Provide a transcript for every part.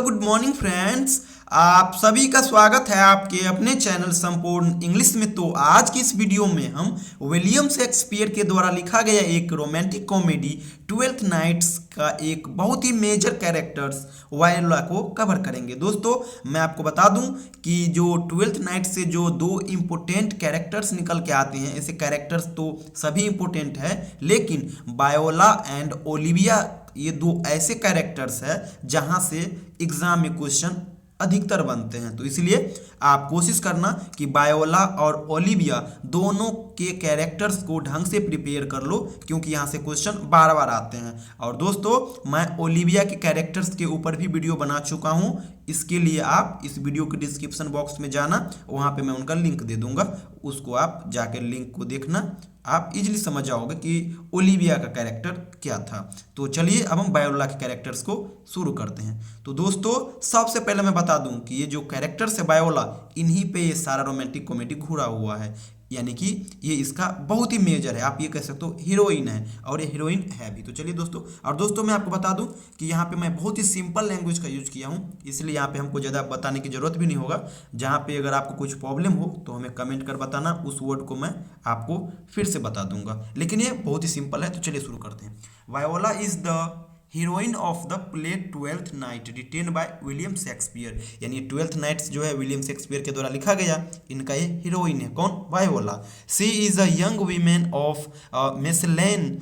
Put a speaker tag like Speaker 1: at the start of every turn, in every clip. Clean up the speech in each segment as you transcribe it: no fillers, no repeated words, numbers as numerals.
Speaker 1: Good morning friends. आप सभी का स्वागत है आपके अपने चैनल संपूर्ण इंग्लिश में। तो आज की इस वीडियो में हम विलियम शेक्सपियर के द्वारा लिखा गया एक रोमांटिक कॉमेडी ट्वेल्थ नाइट्स का एक बहुत ही मेजर कैरेक्टर्स वायोला को कवर करेंगे। दोस्तों मैं आपको बता दूं कि जो ट्वेल्थ नाइट से जो दो इम्पोर्टेंट कैरेक्टर्स निकल के आते हैं, ऐसे कैरेक्टर्स तो सभी इम्पोर्टेंट है, लेकिन वायोला एंड ओलिविया ये दो ऐसे कैरेक्टर्स है जहां से एग्जाम में क्वेश्चन अधिकतर बनते हैं। तो इसलिए आप कोशिश करना कि वायोला और ओलिविया दोनों के कैरेक्टर्स को ढंग से प्रिपेयर कर लो, क्योंकि यहाँ से क्वेश्चन बार बार आते हैं। और दोस्तों मैं ओलिविया के कैरेक्टर्स के ऊपर भी वीडियो बना चुका हूँ, इसके लिए आप इस वीडियो के डिस्क्रिप्शन बॉक्स में जाना, वहाँ पे मैं उनका लिंक दे दूंगा, उसको आप जाकर लिंक को देखना, आप इजीली समझ जाओगे कि ओलिविया का कैरेक्टर क्या था। तो चलिए अब हम वायोला के कैरेक्टर्स को शुरू करते हैं। तो दोस्तों सबसे पहले मैं बता दूं कि ये जो कैरेक्टर्स है वायोला, इन्हीं पे ये सारा रोमांटिक कॉमेडी घुरा हुआ है, यानी कि ये इसका बहुत ही मेजर है, आप ये कह सकते हो हीरोइन है, और ये हीरोइन है भी। तो चलिए दोस्तों, और दोस्तों मैं आपको बता दूं कि यहाँ पे मैं बहुत ही सिंपल लैंग्वेज का यूज किया हूँ, इसलिए यहाँ पे हमको ज़्यादा बताने की जरूरत भी नहीं होगा। जहाँ पे अगर आपको कुछ प्रॉब्लम हो तो हमें कमेंट कर बताना, उस वर्ड को मैं आपको फिर से बता दूंगा, लेकिन ये बहुत ही सिंपल है। तो चलिए शुरू करते हैं। Voila is the heroine of the play Twelfth night written by William Shakespeare, यानी ट्वेल्थ नाइट्स जो है विलियम शेक्सपियर के द्वारा लिखा गया, इनका ये हीरोइन है। कौन? Viola. She is a young women of Messaline,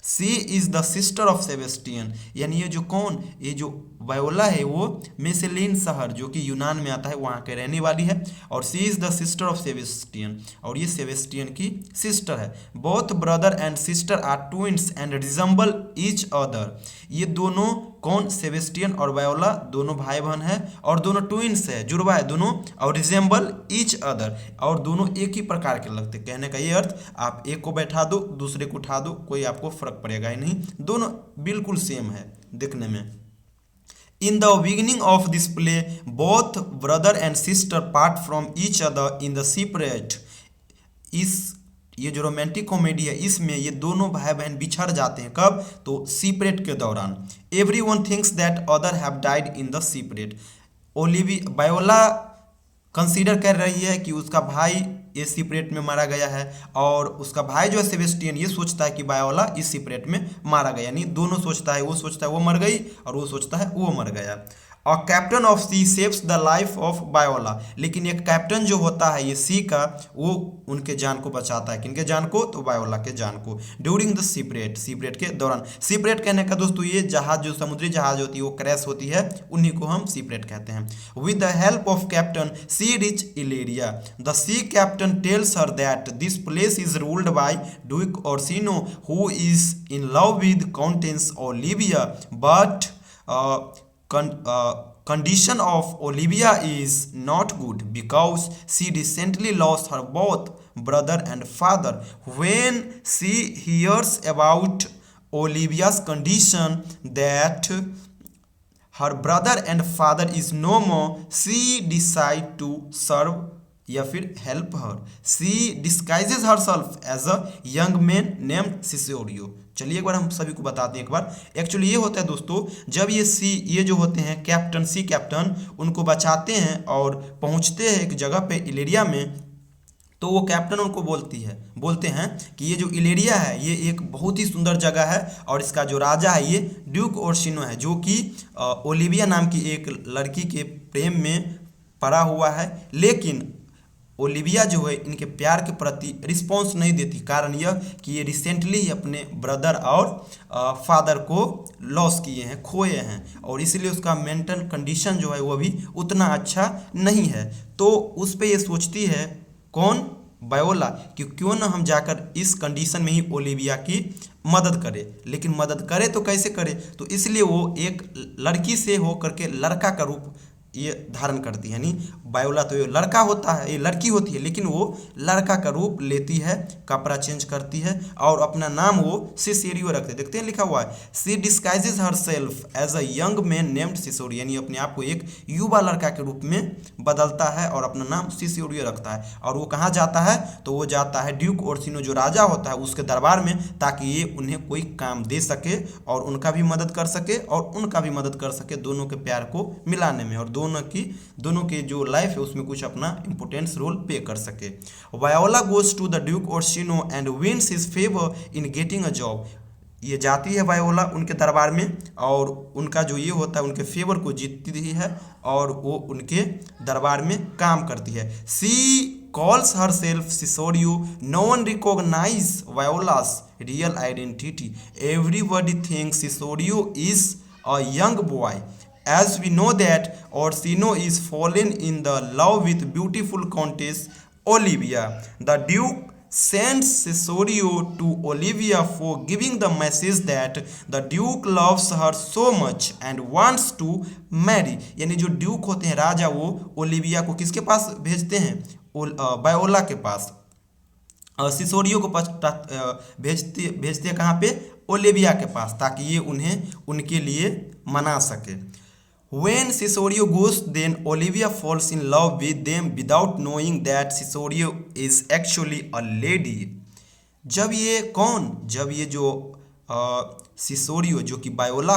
Speaker 1: she is the sister of Sebastian, यानी ये जो कौन, ये जो वायोला है वो मेसेलिन शहर जो कि यूनान में आता है वहाँ के रहने वाली है, और she is the sister of Sebastian, और ये सेबेस्टियन की सिस्टर है। Both brother and sister are twins and resemble each other, ये दोनों कौन, सेबेस्टियन और वायोला दोनों भाई बहन है, और दोनों ट्विंस है, जुड़वा है दोनों, और रिजेंबल ईच अदर, और दोनों एक ही प्रकार के लगते। कहने का ये अर्थ, आप एक को बैठा दो दूसरे को उठा दो, कोई आपको फर्क पड़ेगा ही नहीं, दोनों बिल्कुल सेम है दिखने में। In the beginning of this play, both brother and sister part from each other in the separate. ये जो रोमांटिक कॉमेडी है इसमें ये दोनों भाई बहन बिछड़ जाते हैं। कब? तो सीपरेट के दौरान। Everyone thinks that other have died in the separate. Voila consider कर रही है कि उसका भाई इस सीपरेट में मारा गया है, और उसका भाई जो है सेबेस्टियन ये सोचता है कि वायोला इस सीपरेट में मारा गया, यानी दोनों सोचता है, वो सोचता है वो मर गई और वो सोचता है वो मर गया। और captain of sea saves the life of Viola, लेकिन एक कैप्टन जो होता है ये सी का, वो उनके जान को बचाता है। किनके जान को? तो वायोला के जान को। ड्यूरिंग द सीपरेट के दौरान। सीपरेट कहने का दोस्तों ये जहाज जो समुद्री जहाज होती है वो क्रैश होती है, उन्हीं को हम सीपरेट कहते हैं। With the help of captain she reach Illyria, the sea captain tells her that this place is ruled by duke Orsino who is in love with countess Olivia, but condition of Olivia is not good because she recently lost her both brother and father. When she hears about Olivia's condition, that her brother and father is no more, she decide to serve या फिर help her. She disguises herself as a young man named Cesario. चलिए एक बार हम सभी को बताते हैं एक बार। एक्चुअली ये होता है दोस्तों, जब ये जो होते हैं कैप्टन, सी कैप्टन, उनको बचाते हैं और पहुंचते हैं एक जगह पे इलेरिया में, तो वो कैप्टन उनको बोलते हैं कि ये जो इलेरिया है ये एक बहुत ही सुंदर जगह है, और इसका जो राजा है ये ड्यूक ओर्सिनो है, जो कि ओलिविया नाम की एक लड़की के प्रेम में पड़ा हुआ है। लेकिन ओलिविया जो है इनके प्यार के प्रति रिस्पॉन्स नहीं देती, कारण यह कि ये रिसेंटली ही अपने ब्रदर और फादर को लॉस किए हैं, खोए हैं, और इसलिए उसका मेंटल कंडीशन जो है वो भी उतना अच्छा नहीं है। तो उस पर ये सोचती है कौन, वायोला, कि क्यों ना हम जाकर इस कंडीशन में ही ओलिविया की मदद करे। लेकिन मदद करे तो कैसे करे? तो इसलिए वो एक लड़की से होकर के लड़का का रूप ये धारण करती है। यानी वायोला तो ये लड़का होता है, ये लड़की होती है, लेकिन वो लड़का का रूप लेती है, कपड़ा चेंज करती है और अपना नाम वो सिसोडियो रखते हैं। देखते हैं लिखा हुआ है, she disguises herself as a young man named Cesario, यानी अपने आप को एक युवा लड़का के रूप में बदलता है और अपना नाम सिसोडियो रखता है। और वो कहाँ जाता है, तो वो जाता है ड्यूक ओर्सिनो जो राजा होता है उसके दरबार में, ताकि ये उन्हें कोई काम दे सके और उनका भी मदद कर सके और उनका भी मदद कर सके, दोनों के प्यार को मिलाने में और दोनों की जो लाइफ है उसमें कुछ अपना इंपोर्टेंस रोल प्ले कर सके। Viola goes to the duke Orsino and wins his favour in getting a job, ये जाती है वायोला उनके दरबार में और उनका जो ये होता है उनके फेवर को जीतती है और वो उनके दरबार में काम करती है। सी calls herself Cisorio. No one recognize Viola's real identity. Everybody thinks Cisorio is a young boy. As we know that Orsino is fallen in the love with beautiful Countess Olivia. The Duke sends Cisorio to Olivia for giving the message that the Duke loves her so much and wants to marry. यानी जो Duke होते हैं राजा, वो Olivia को किसके पास भेजते हैं, voila के पास, सिसोडियो को भेजते हैं कहाँ पे, ओलिविया के पास, ताकि ये उन्हें उनके लिए मना सके। When Cisorio goes, then Olivia falls in love with them without knowing that Cisorio is actually a lady. जब ये जो सिसोरियो जो कि वायोला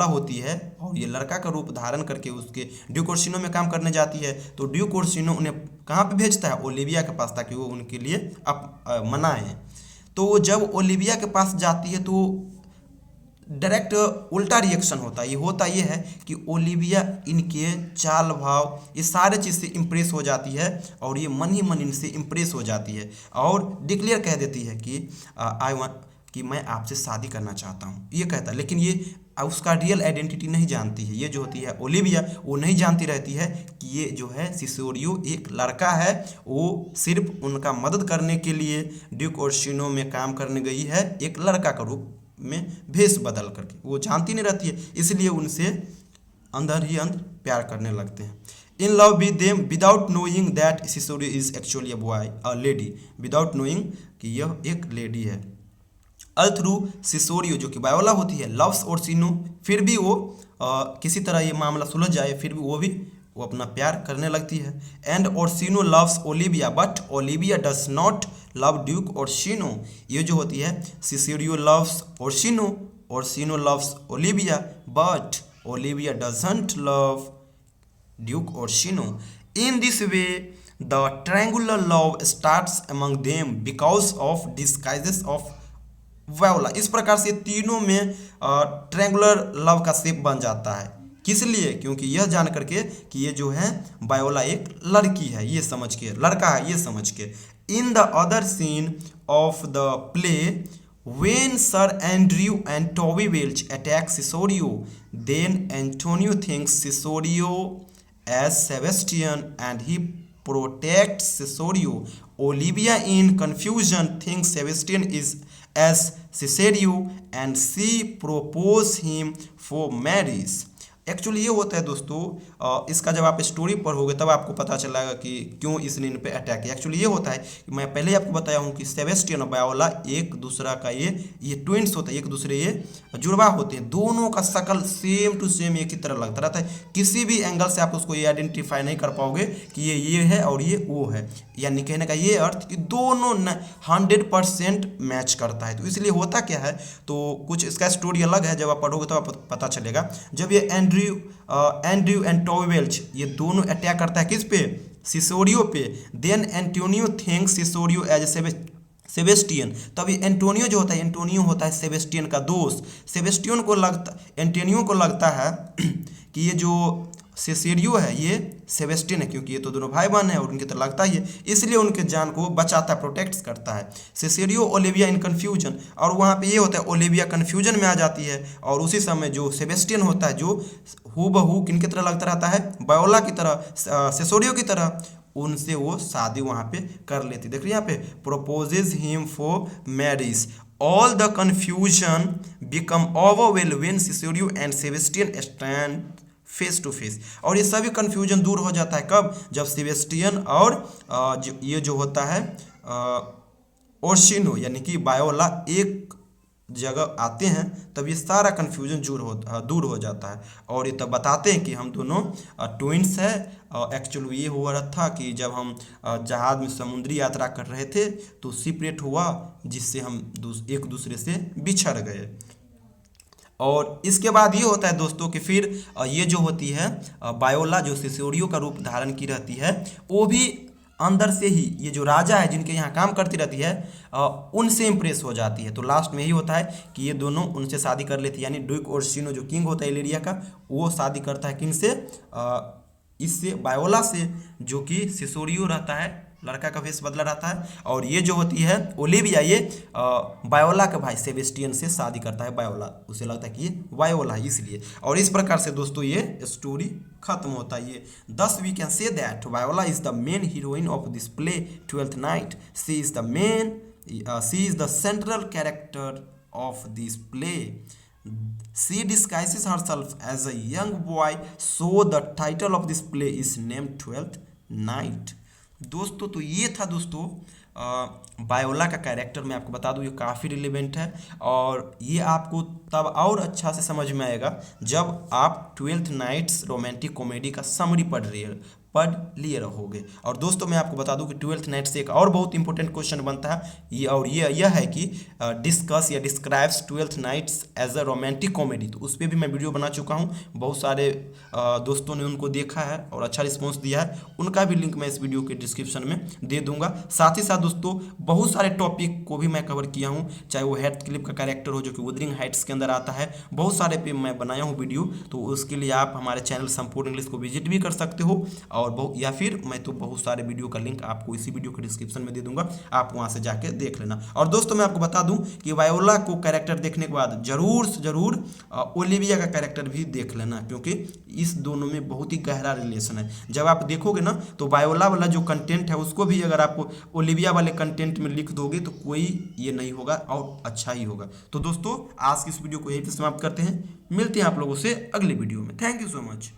Speaker 1: होती है और ये लड़का का रूप धारण करके उसके ड्यूक ओर्सिनो में काम करने जाती है, तो ड्यूक ओर्सिनो उन्हें कहाँ पे भेजता है, ओलिविया के पास, ताकि वो उनके लिए मनाएं। तो जब ओलिविया के पास जाती है तो डायरेक्ट उल्टा रिएक्शन होता है। ये है कि ओलिविया इनके चाल भाव ये सारे चीज़ से इम्प्रेस हो जाती है और ये मन ही मन इनसे इम्प्रेस हो जाती है और डिक्लेयर कह देती है कि मैं आपसे शादी करना चाहता हूँ, ये कहता है। लेकिन ये उसका रियल आइडेंटिटी नहीं जानती है। ये जो होती है ओलिविया, वो नहीं जानती रहती है कि ये जो है सिसोरियो एक लड़का है, वो सिर्फ उनका मदद करने के लिए ड्यूक ओर्सिनो में काम करने गई है, एक लड़का का रूप में भेष बदल करके, वो जानती नहीं रहती है, इसलिए उनसे अंदर ही अंदर प्यार करने लगते हैं। In love with them without knowing that Cesario is actually a lady, without knowing कि यह एक लेडी है। अल थ्रू सिसोरियो जो कि वायोला होती है लव्स ओर्सिनो, फिर भी वो किसी तरह ये मामला सुलझ जाए, फिर भी वो अपना प्यार करने लगती है। And Orsino loves Olivia but Olivia does not love duke Orsino, ये जो होती है Cesario loves Orsino, Orsino loves Olivia but Olivia doesn't love duke Orsino. In this way the triangular love starts among them because of disguises of Viola. इस प्रकार से तीनों में triangular love का शेप बन जाता है। किस लिए? क्योंकि यह जान करके कि ये जो है वायोला एक लड़की है, ये समझ के, लड़का है ये समझ के। In the other scene of the play when sir Andrew and Toby Welch attack Cesario, then Antonio thinks Cesario as Sebastian and he protects Cisorio. Olivia in confusion thinks Sebastian is as Cisorio and she proposes him for marriage. Actually ये होता है दोस्तों, इसका जब आप story पढ़ोगे तब आपको पता चलेगा कि क्यों इसने इन पे अटैक किया। एक्चुअली ये होता है कि मैं पहले ही आपको बताया हूँ कि सेबेस्टियन और वायोला एक दूसरा का ये ट्विंस होता है, एक दूसरे ये जुड़वा होते हैं, दोनों का शक्ल सेम टू सेम एक ही तरह लगता रहता है। किसी भी एंगल से आप उसको ये आइडेंटिफाई नहीं कर पाओगे कि ये है और ये वो है, यानी कहने का ये अर्थ कि दोनों 100% मैच करता है। तो इसलिए होता क्या है, तो कुछ इसका स्टोरी अलग है, जब आप पढ़ोगे तो आपको पता चलेगा। जब ये एंड्रयू एंड टॉबी वेल्च ये दोनों अटैक करता है किस पे, सिसोरियो पे, then Antonio thinks Cesario as Sebastian. तब ये एंटोनियो जो होता है, एंटोनियो होता है सेबेस्टियन का दोस्त। एंटोनियो को लगता है कि ये जो सिसोरियो है ये सेबेस्टियन है, क्योंकि ये तो दोनों भाई बहन है और उनकी तरह लगता ही है, इसलिए उनके जान को बचाता है, प्रोटेक्ट करता है। सिसोरियो ओलिविया इन कन्फ्यूजन, और वहाँ पे ये होता है ओलिविया कन्फ्यूजन में आ जाती है, और उसी समय जो सेबेस्टियन होता है जो हूबहू किनकी तरह लगता रहता है, वायोला की तरह, सिसोरियो की तरह, उनसे वो शादी वहाँ पे कर लेती। देखिए यहाँ पे proposes him for marriage. All the confusion become overwhelmed when Cesario and Sebastian stand face to face. और ये सभी कन्फ्यूजन दूर हो जाता है कब, जब सेबेस्टियन और ये जो होता है ओर्सिनो यानी कि बायोला एक जगह आते हैं, तब ये सारा कन्फ्यूजन दूर हो जाता है। और ये तब बताते हैं कि हम दोनों ट्विंस है। एक्चुअली ये हुआ रहा था कि जब हम जहाज में समुद्री यात्रा कर रहे थे तो शिपरेट हुआ, जिससे हम एक दूसरे से बिछड़ गए। और इसके बाद ये होता है दोस्तों कि फिर ये जो होती है बायोला जो सिसोरियो का रूप धारण की रहती है, वो भी अंदर से ही ये जो राजा है जिनके यहाँ काम करती रहती है उनसे इम्प्रेस हो जाती है। तो लास्ट में यही होता है कि ये दोनों उनसे शादी कर लेती है, यानी ड्यूक ओर्सिनो जो किंग होता है इलेरिया का, वो शादी करता है किंग से, इससे बायोला से, जो कि सिसोरियो रहता है, लड़का का वेश बदला रहता है। और ये जो होती है ओलिविया, ये बायोला के भाई सेबेस्टियन से शादी करता है बायोला, उसे लगता है कि ये बायोला है इसलिए। और इस प्रकार से दोस्तों ये स्टोरी खत्म होता है। ये thus we can say that Viola is the main heroine of this play Twelfth Night. She is the central character of this play. She disguises herself as a young boy, so the title of this play is named Twelfth Night। दोस्तों तो ये था दोस्तों बायोला का character. मैं आपको बता दूं ये काफ़ी रिलेवेंट है, और ये आपको तब और अच्छा से समझ में आएगा जब आप ट्वेल्थ नाइट्स रोमांटिक कॉमेडी का समरी पढ़ लिए रहोगे। और दोस्तों मैं आपको बता दूं कि ट्वेल्थ नाइट से एक और बहुत इंपॉर्टेंट क्वेश्चन बनता है, ये है कि डिस्कस या describes Twelfth Night's as a romantic comedy. तो उस पर भी मैं वीडियो बना चुका हूं, बहुत सारे दोस्तों ने उनको देखा है और अच्छा रिस्पॉन्स दिया है, उनका भी लिंक मैं इस वीडियो के डिस्क्रिप्शन में दे दूंगा। साथ ही साथ दोस्तों बहुत सारे टॉपिक को भी मैं कवर किया हूँ, चाहे वो हेथक्लिफ का कैरेक्टर हो जो कि वुदरिंग हाइट्स के अंदर आता है, बहुत सारे पे मैं बनाया हूँ वीडियो। तो उसके लिए आप हमारे चैनल संपूर्ण इंग्लिश को विजिट भी कर सकते हो, और या फिर मैं तो बहुत सारे वीडियो का लिंक आपको इसी वीडियो के डिस्क्रिप्शन में दे दूंगा, आप वहां से जाके देख लेना। और दोस्तों मैं आपको बता दूं कि बायोला को कैरेक्टर देखने के बाद जरूर से जरूर ओलिविया का कैरेक्टर भी देख लेना, क्योंकि इस दोनों में बहुत ही गहरा रिलेशन है। जब आप देखोगे ना तो बायोला वाला जो कंटेंट है उसको भी अगर आप ओलिविया वाले कंटेंट में लिख दोगे तो कोई ये नहीं होगा और अच्छा ही होगा। तो दोस्तों आज की इस वीडियो को यहीं पर समाप्त करते हैं, मिलते हैं आप लोगों से अगले वीडियो में। Thank you so much.